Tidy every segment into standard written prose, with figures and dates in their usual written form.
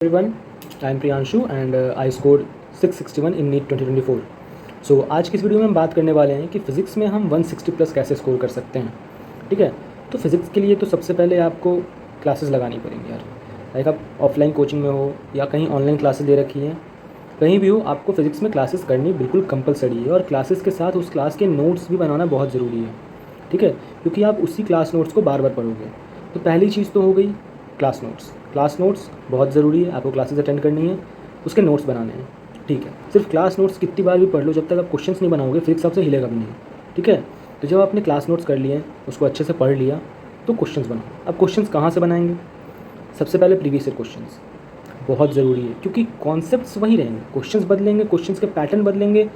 Everyone, I am Priyanshu and I scored 661 in NEET 2024. सो आज की इस वीडियो में हम बात करने वाले हैं कि फ़िज़िक्स में हम 160 प्लस कैसे स्कोर कर सकते हैं। ठीक है, तो फिज़िक्स के लिए तो सबसे पहले आपको क्लासेस लगानी पड़ेंगी यार। लाइक आप ऑफलाइन कोचिंग में हो या कहीं ऑनलाइन क्लासेस ले रखी हैं, कहीं भी हो, आपको फ़िज़िक्स में क्लासेस करनी बिल्कुल कंपलसरी है और क्लासेस के साथ उस क्लास के नोट्स भी बनाना बहुत ज़रूरी है। ठीक है, क्योंकि आप उसी क्लास नोट्स को बार बार पढ़ोगे। तो पहली चीज़ तो हो गई क्लास नोट्स बहुत ज़रूरी है, आपको क्लासेस अटेंड करनी है, उसके नोट्स बनाने हैं। ठीक है, सिर्फ क्लास नोट्स कितनी बार भी पढ़ लो, जब तक आप क्वेश्चंस नहीं बनाओगे फिजिक्स आपसे हिलेगा भी नहीं। ठीक है, तो जब आपने क्लास नोट्स कर लिए, उसको अच्छे से पढ़ लिया, तो क्वेश्चंस बनाओ। अब क्वेश्चंस कहाँ से बनाएंगे? सबसे पहले प्रीवियस ईयर क्वेश्चंस बहुत ज़रूरी है, क्योंकि कॉन्सेप्ट्स वही रहेंगे, क्वेश्चंस बदलेंगे, क्वेश्चंस के पैटर्न बदलेंगे,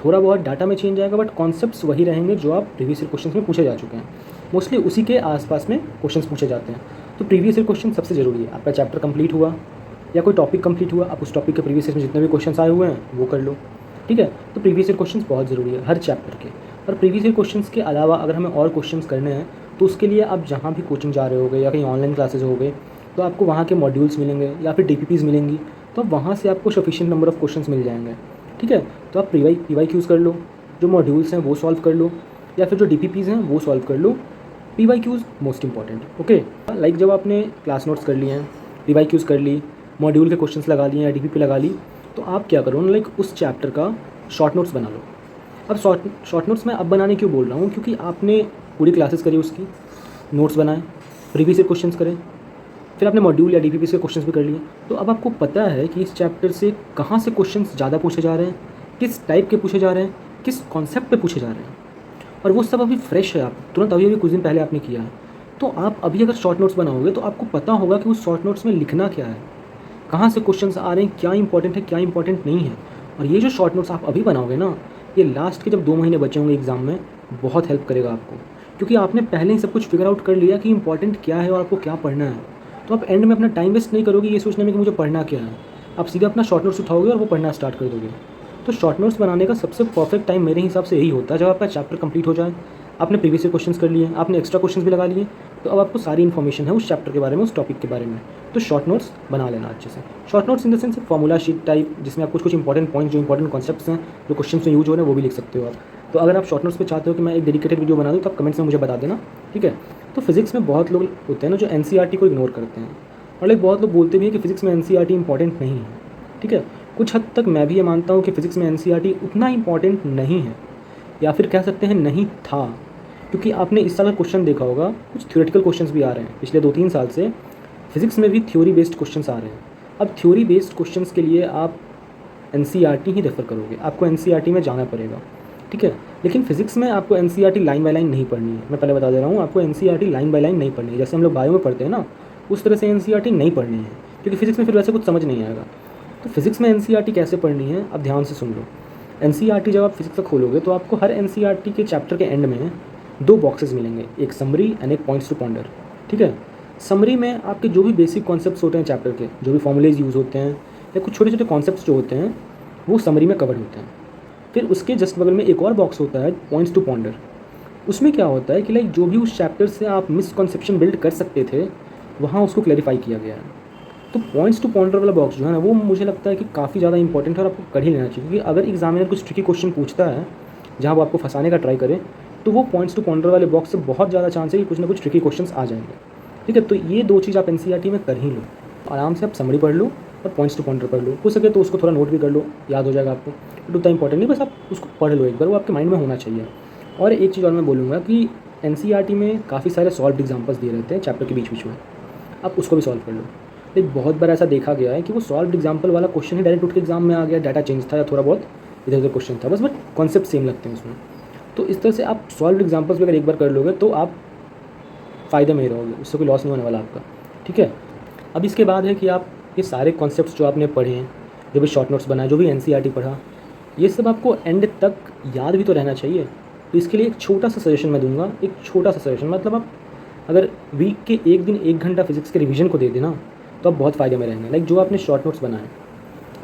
थोड़ा बहुत डाटा में चेंज आएगा, बट कॉन्सेप्ट्स वही रहेंगे जो आप प्रीवियस ईयर क्वेश्चंस में पूछे जा चुके हैं। मोस्टली उसी के आसपास में क्वेश्चंस पूछे जाते हैं। तो प्रीवियस ईयर क्वेश्चन सबसे ज़रूरी है। आपका चैप्टर कंप्लीट हुआ या कोई टॉपिक कंप्लीट हुआ, आप उस टॉपिक के प्रीवियस ईयर में जितने भी क्वेश्चंस आए हुए हैं वो कर लो। ठीक है, तो प्रीवियस ईयर क्वेश्चंस बहुत ज़रूरी है हर चैप्टर के। और प्रीवियस ईयर क्वेश्चंस के अलावा अगर हमें और क्वेश्चंस करने हैं, तो उसके लिए आप जहाँ भी कोचिंग जा रहे होगे या कहीं ऑनलाइन क्लासेज हो गए, तो आपको वहाँ के मॉड्यूल्स मिलेंगे या फिर DPPs मिलेंगी, तो वहाँ से आपको सफिशिएंट नंबर ऑफ़ क्वेश्चंस मिल जाएंगे। ठीक है, तो आप PYQs कर लो, जो मॉड्यूल्स हैं वो सॉल्व कर लो, या फिर जो DPPs हैं वो सॉल्व कर लो। PYQs most important. Okay, like जब आपने क्लास नोट्स कर लिए हैं, PYQs कर ली, मॉड्यूल के क्वेश्चंस लगा लिए या DPP लगा ली, तो आप क्या करो ना, लाइक उस चैप्टर का शॉर्ट नोट्स बना लो। अब शॉर्ट नोट्स मैं अब बनाने क्यों बोल रहा हूँ, क्योंकि आपने पूरी क्लासेस करी, उसकी नोट्स बनाए, प्रीवियस ईयर क्वेश्चंस करें, फिर आपने मॉड्यूल या DPP के क्वेश्चंस भी कर लिए, तो अब आपको पता है कि इस चैप्टर से कहाँ से क्वेश्चंस ज़्यादा पूछे जा रहे हैं, किस टाइप के पूछे जा रहे हैं, किस कॉन्सेप्ट पे पूछे जा रहे हैं, और वो सब अभी फ्रेश है, आप तुरंत अभी कुछ दिन पहले आपने किया है। तो आप अभी अगर शॉर्ट नोट्स बनाओगे तो आपको पता होगा कि उस शॉर्ट नोट्स में लिखना क्या है, कहाँ से क्वेश्चंस आ रहे हैं, क्या इंपॉर्टेंट है, क्या इंपॉर्टेंट नहीं है। और ये जो शॉर्ट नोट्स आप अभी बनाओगे ना, ये लास्ट के जब 2 महीने बचे होंगे एग्ज़ाम में, बहुत हेल्प करेगा आपको, क्योंकि आपने पहले ही सब कुछ फिगर आउट कर लिया कि इंपॉर्टेंट क्या है और आपको क्या पढ़ना है। तो आप एंड में अपना टाइम वेस्ट नहीं करोगे ये सोचने में कि मुझे पढ़ना क्या है, आप सीधा अपना शॉर्ट नोट्स उठाओगे और वो पढ़ना स्टार्ट कर दोगे। तो शॉर्ट नोट्स बनाने का सबसे परफेक्ट टाइम मेरे हिसाब से यही होता है, जब आपका चैप्टर कंप्लीट हो जाए, आपने प्रीवियस ईयर क्वेश्चंस कर लिए, आपने एक्स्ट्रा क्वेश्चंस भी लगा लिए, तो अब आपको सारी इन्फॉर्मेशन है उस चैप्टर के बारे में, उस टॉपिक के बारे में। तो शॉर्ट नोट्स बना लेना अच्छे से। Short notes in the sense formula sheet type, जिसमें आप कुछ इंपॉर्टेंट पॉइंट्स, जो इंपॉर्टेंट कॉन्सेप्ट्स हैं, जो क्वेश्चन में यूज हो रहे हैं, वो भी लिख सकते हो आप। तो अगर आप शॉर्ट नोट्स पे चाहते हो कि मैं एक डेडिकेटेड वीडियो बना दूँ, तो आप कमेंट्स में मुझे बता देना। ठीक है, तो फिजिक्स में बहुत लोग होते हैं ना जो NCERT को इग्नोर करते हैं, और लाइक बहुत लोग बोलते भी हैं कि फिजिक्स में NCERT इंपॉर्टेंट नहीं है। ठीक है, कुछ हद तक मैं भी ये मानता हूँ कि फिजिक्स में NCERT उतना इंपॉर्टेंट नहीं है, या फिर कह सकते हैं नहीं था, क्योंकि आपने इस साल का क्वेश्चन देखा होगा, कुछ थ्योरेटिकल क्वेश्चंस भी आ रहे हैं। पिछले 2-3 साल से फिजिक्स में भी थ्योरी बेस्ड क्वेश्चंस आ रहे हैं। अब थ्योरी बेस्ड क्वेश्चंस के लिए आप NCERT ही रेफर करोगे, आपको NCERT में जाना पड़ेगा। ठीक है, लेकिन फिजिक्स में आपको NCERT लाइन बाय लाइन नहीं पढ़नी है। मैं पहले बता दे रहा हूँ, आपको NCERT लाइन बाय लाइन नहीं पढ़नी है। जैसे हम लोग बायो में पढ़ते हैं ना, उस तरह से NCERT नहीं पढ़नी है, क्योंकि फिजिक्स में फिर वैसे कुछ समझ नहीं आएगा। तो फिजिक्स में NCERT कैसे पढ़नी है, अब ध्यान से सुन लो। NCERT जब आप फिजिक्स का खोलोगे, तो आपको हर NCERT के चैप्टर के एंड में 2 बॉक्सेस मिलेंगे, एक समरी एंड एक पॉइंट्स टू पॉन्डर। ठीक है, समरी में आपके जो भी बेसिक कॉन्सेप्ट्स होते हैं चैप्टर के, जो भी फॉर्मूलेज यूज़ होते हैं या कुछ छोटे छोटे कॉन्सेप्ट्स जो होते हैं, वो समरी में कवर होते हैं। फिर उसके जस्ट बगल में एक और बॉक्स होता है पॉइंट्स टू पॉन्डर। उसमें क्या होता है कि लाइक जो भी उस चैप्टर से आप मिसकॉन्सेप्शन बिल्ड कर सकते थे, वहाँ उसको क्लैरिफाई किया गया है। तो पॉइंट्स टू पॉन्डर वाला बॉक्स जो है ना, वो मुझे लगता है कि काफ़ी ज़्यादा इंपॉर्टेंट है और आपको कर ही लेना चाहिए, क्योंकि अगर एग्जामिनर कुछ ट्रिकी क्वेश्चन पूछता है जहाँ वो आपको फंसाने का ट्राई करे, तो वो पॉइंट्स टू पॉन्डर वाले बॉक्स से बहुत ज़्यादा चांस है कि कुछ ना कुछ ट्रिकी क्वेश्चन्स आ जाएंगे। ठीक है, तो ये 2 चीज़ आप NCERT में कर ही लो। आराम से आप समरी पढ़ लो और पॉइंट्स टू पॉन्डर पढ़ लो, हो सके तो उसको थोड़ा नोट भी कर लो, याद हो जाएगा आपको। बट उतना इंपॉर्टेंट नहीं, बस आप उसको पढ़ लो एक बार, वो आपके माइंड में होना चाहिए। और एक चीज़ और मैं बोलूँगा कि NCERT में काफ़ी सारे सॉल्व एग्जाम्पल्स दिए रहते हैं चैप्टर के बीच बीच में, आप उसको भी सॉल्व कर लो। एक बहुत बार ऐसा देखा गया है कि वो सॉल्व एग्जाम्पल वाला क्वेश्चन ही डायरेक्ट उठ के एग्जाम में आ गया, डाटा चेंज था या थोड़ा बहुत इधर उधर क्वेश्चन था, बट कॉन्सेप्ट सेम लगते हैं उसमें। तो इस तरह से आप सॉल्व एग्जाम्पल्स भी अगर एक बार कर लोगे, तो आप फ़ायदे में ही रहोगे, उससे कोई लॉस नहीं होने वाला आपका। ठीक है, अब इसके बाद है कि आप ये सारे कॉन्सेप्ट्स जो आपने पढ़े हैं, जो भी शॉर्ट नोट्स बनाए, जो भी NCERT पढ़ा, ये सब आपको एंड तक याद भी तो रहना चाहिए। तो इसके लिए एक छोटा सा सजेशन मैं दूंगा, एक छोटा सा सजेशन, मतलब आप अगर वीक के एक दिन 1 घंटा फिजिक्स के रिवीजन को दे देना, तो आप बहुत फ़ायदे में रहेंगे। लाइक जो आपने शॉर्ट नोट्स बनाए,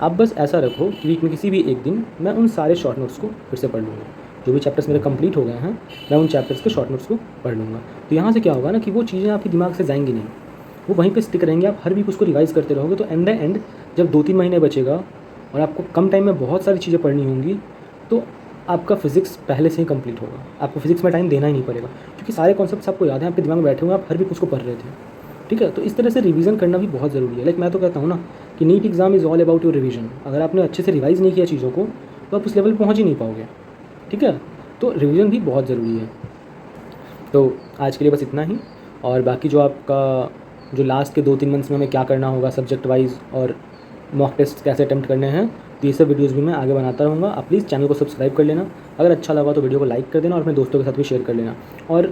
आप बस ऐसा रखो कि वीक में किसी भी एक दिन मैं उन सारे शॉर्ट नोट्स को फिर से पढ़ लूँगा। जो भी चैप्टर्स मेरे कंप्लीट हो गए हैं, मैं उन चैप्टर्स के शॉर्ट नोट्स को पढ़ लूँगा। तो यहाँ से क्या होगा ना कि वो चीज़ें आपके दिमाग से जाएंगी नहीं, वो वहीं पे स्टिक रहेंगे। आप हर वीक उसको रिवाइज़ करते रहोगे तो एंड द एंड जब 2-3 महीने बचेगा और आपको कम टाइम में बहुत सारी चीज़ें पढ़नी होंगी, तो आपका फिज़िक्स पहले से ही कंप्लीट होगा। आपको फिज़िक्स में टाइम देना ही नहीं पड़ेगा, क्योंकि सारे कॉन्सेप्ट्स आपको याद हैं, आपके दिमाग में बैठे हुए हैं, आप हर वीक उसको पढ़ रहे थे। ठीक है, तो इस तरह से रिवीजन करना भी बहुत ज़रूरी है। लाइक मैं तो कहता हूँ ना कि NEET exam is all about your revision. अगर आपने अच्छे से रिवाइज़ नहीं किया चीज़ों को तो आप उस लेवल पर पहुँच ही नहीं पाओगे। ठीक है, तो रिवीजन भी बहुत ज़रूरी है। तो आज के लिए बस इतना ही, और बाकी जो आपका जो लास्ट के 2-3 मंथ्स में हमें क्या करना होगा सब्जेक्ट वाइज और मॉक टेस्ट कैसे अटेम्प्ट करने हैं, तो ये सब वीडियोज़ भी मैं आगे बनाता रहूँगा। आप प्लीज़ चैनल को सब्सक्राइब कर लेना, अगर अच्छा लगा तो वीडियो को लाइक कर देना और अपने दोस्तों के साथ भी शेयर कर लेना। और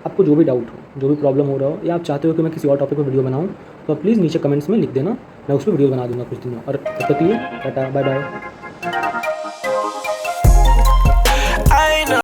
आपको जो भी डाउट हो, जो भी प्रॉब्लम हो रहा हो, या आप चाहते हो कि मैं किसी और टॉपिक पर वीडियो बनाऊँ, तो आप प्लीज़ नीचे कमेंट्स में लिख देना, मैं उस पर वीडियो बना दूँगा कुछ दिनों। और तब तक के लिए टाटा, बाय बाय।